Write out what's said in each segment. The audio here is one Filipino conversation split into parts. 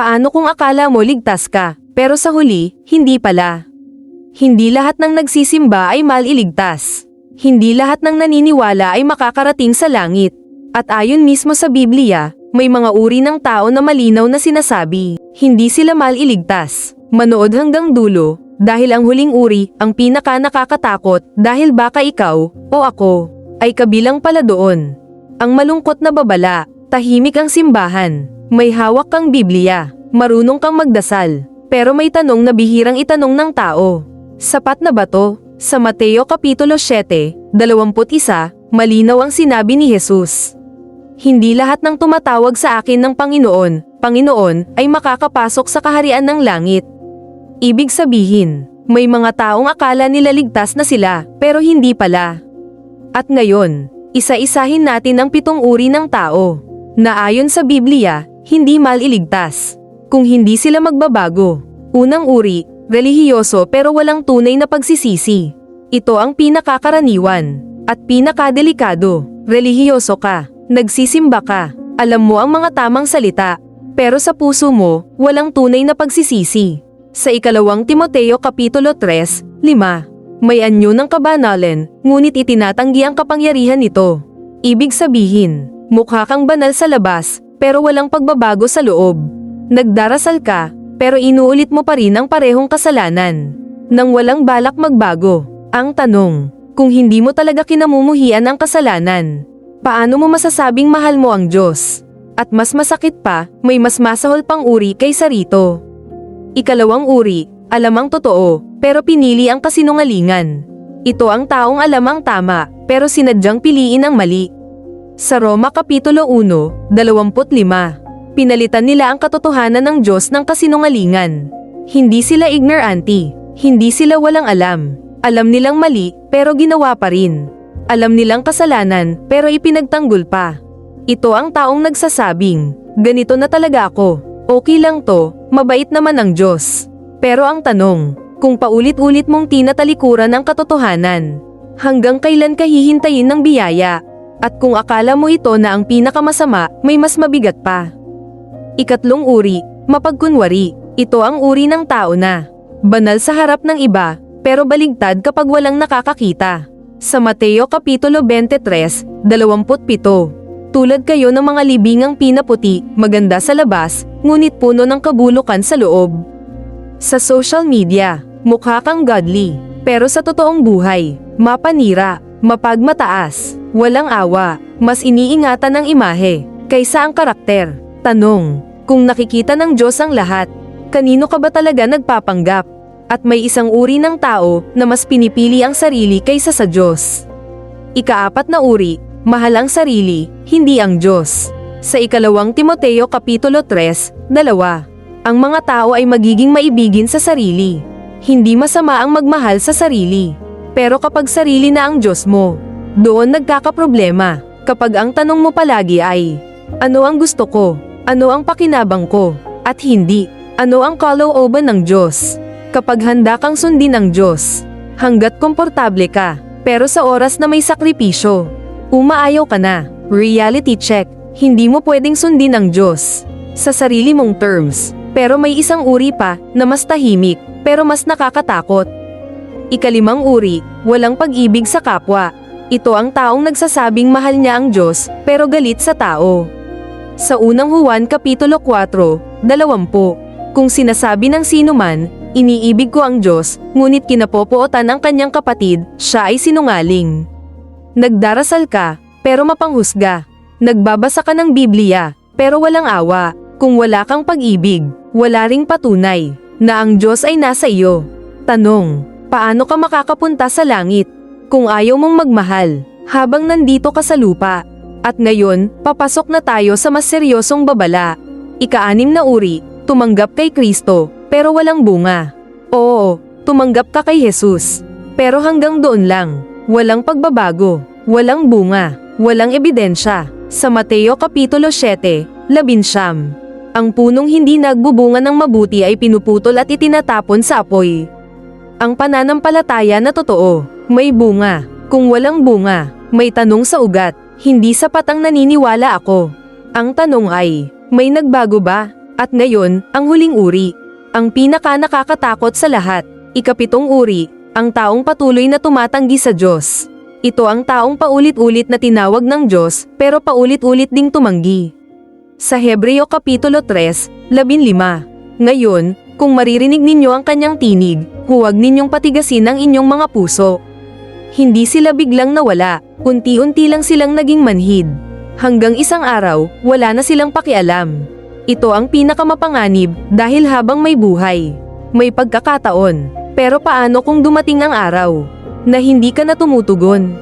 Paano kung akala mo ligtas ka, pero sa huli, hindi pala? Hindi lahat ng nagsisimba ay maliligtas. Hindi lahat ng naniniwala ay makakarating sa langit. At ayon mismo sa Biblia, may mga uri ng tao na malinaw na sinasabi, hindi sila maliligtas. Manood hanggang dulo, dahil ang huling uri, ang pinaka nakakatakot, dahil baka ikaw, o ako, ay kabilang pala doon. Ang malungkot na babala, tahimik ang simbahan, may hawak kang Biblia, marunong kang magdasal, pero may tanong na bihirang itanong ng tao. Sapat na ba to? Sa Mateo Kapitulo 7, 21, malinaw ang sinabi ni Jesus. Hindi lahat ng tumatawag sa akin ng Panginoon, Panginoon, ay makakapasok sa kaharian ng langit. Ibig sabihin, may mga taong akala nila ligtas na sila, pero hindi pala. At ngayon, isa-isahin natin ang 7 uri ng tao, na ayon sa Biblia, hindi maliligtas, kung hindi sila magbabago. Unang uri, relihiyoso pero walang tunay na pagsisisi. Ito ang pinakakaraniwan, at pinakadelikado. Relihiyoso ka, nagsisimba ka, alam mo ang mga tamang salita, pero sa puso mo, walang tunay na pagsisisi. Sa 2 Timoteo Kapitulo 3, 5, may anyo ng kabanalan, ngunit itinatanggi ang kapangyarihan nito. Ibig sabihin, mukha kang banal sa labas, pero walang pagbabago sa loob. Nagdarasal ka, pero inuulit mo pa rin ang parehong kasalanan. Nang walang balak magbago. Ang tanong, kung hindi mo talaga kinamumuhian ang kasalanan, paano mo masasabing mahal mo ang Diyos? At mas masakit pa, may mas masahol pang uri kaysa rito. Ikalawang uri, alam ang totoo, pero pinili ang kasinungalingan. Ito ang taong alam ang tama, pero sinadyang piliin ang mali. Sa Roma Kapitulo 1, 25, pinalitan nila ang katotohanan ng Diyos ng kasinungalingan. Hindi sila ignorante, hindi sila walang alam. Alam nilang mali, pero ginawa pa rin. Alam nilang kasalanan, pero ipinagtanggol pa. Ito ang taong nagsasabing, ganito na talaga ako. Okay lang to, mabait naman ang Diyos. Pero ang tanong, kung paulit-ulit mong tinatalikuran ang katotohanan, hanggang kailan ka hihintayin ng biyaya? At kung akala mo ito na ang pinakamasama, may mas mabigat pa. Ikatlong uri, mapagkunwari. Ito ang uri ng tao na banal sa harap ng iba, pero baligtad kapag walang nakakakita. Sa Mateo Kapitulo 23, 27, tulad kayo ng mga libingang pinaputi, maganda sa labas, ngunit puno ng kabulukan sa loob. Sa social media, mukha kang godly, pero sa totoong buhay, mapanira, mapagmataas, walang awa, mas iniingatan ang imahe, kaysa ang karakter. Tanong, kung nakikita ng Diyos ang lahat, kanino ka ba talaga nagpapanggap? At may isang uri ng tao na mas pinipili ang sarili kaysa sa Diyos. Ikaapat na uri, mahal ang sarili, hindi ang Diyos. Sa 2 Timoteo Kapitulo 3, 2, ang mga tao ay magiging maibigin sa sarili. Hindi masama ang magmahal sa sarili. Pero kapag sarili na ang Diyos mo, doon nagkakaproblema. Kapag ang tanong mo palagi ay, ano ang gusto ko? Ano ang pakinabang ko? At hindi, ano ang kalooban ng Diyos? Kapag handa kang sundin ng Diyos, hanggat komportable ka, pero sa oras na may sakripisyo, umaayaw ka na. Reality check, hindi mo pwedeng sundin ang Diyos sa sarili mong terms, pero may isang uri pa na mas tahimik, pero mas nakakatakot. Ikalimang uri, walang pag-ibig sa kapwa. Ito ang taong nagsasabing mahal niya ang Diyos, pero galit sa tao. Sa unang Juan Kapitulo 4, 20, kung sinasabi ng sino man, iniibig ko ang Diyos, ngunit kinapopootan ang kanyang kapatid, siya ay sinungaling. Nagdarasal ka, pero mapanghusga. Nagbabasa ka ng Biblia, pero walang awa. Kung wala kang pag-ibig, wala ring patunay na ang Diyos ay nasa iyo. Tanong, paano ka makakapunta sa langit kung ayaw mong magmahal habang nandito ka sa lupa? At ngayon, papasok na tayo sa mas seryosong babala. Ika-6 na uri, tumanggap kay Kristo, pero walang bunga. Oo, tumanggap ka kay Jesus, pero hanggang doon lang. Walang pagbabago, walang bunga, walang ebidensya. Sa Mateo Kapitulo 7, 11, ang punong hindi nagbubunga ng mabuti ay pinuputol at itinatapon sa apoy. Ang pananampalataya na totoo, may bunga. Kung walang bunga, may tanong sa ugat, hindi sapat ang naniniwala ako. Ang tanong ay, may nagbago ba? At ngayon, ang huling uri. Ang pinaka nakakatakot sa lahat. Ikapitong uri, ang taong patuloy na tumatanggi sa Diyos. Ito ang taong paulit-ulit na tinawag ng Diyos, pero paulit-ulit ding tumanggi. Sa Hebreo Kapitulo 3, 15. Ngayon, kung maririnig ninyo ang kanyang tinig, huwag ninyong patigasin ang inyong mga puso. Hindi sila biglang nawala, unti-unti lang silang naging manhid. Hanggang isang araw, wala na silang pakialam. Ito ang pinakamapanganib dahil habang may buhay, may pagkakataon. Pero paano kung dumating ang araw na hindi ka na tumutugon?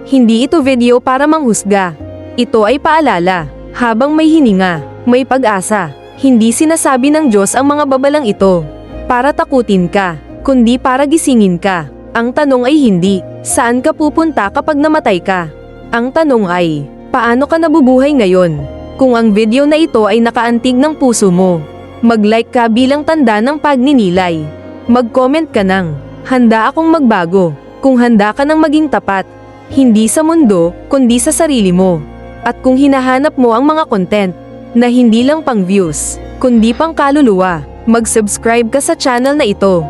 Hindi ito video para manghusga. Ito ay paalala, habang may hininga, may pag-asa. Hindi sinasabi ng Diyos ang mga babalang ito para takutin ka, kundi para gisingin ka. Ang tanong ay hindi, saan ka pupunta kapag namatay ka? Ang tanong ay, paano ka nabubuhay ngayon? Kung ang video na ito ay nakaantig ng puso mo, mag-like ka bilang tanda ng pagninilay. Mag-comment ka ng, handa akong magbago, kung handa ka ng maging tapat, hindi sa mundo, kundi sa sarili mo. At kung hinahanap mo ang mga content, na hindi lang pang views, kundi pang kaluluwa, mag-subscribe ka sa channel na ito.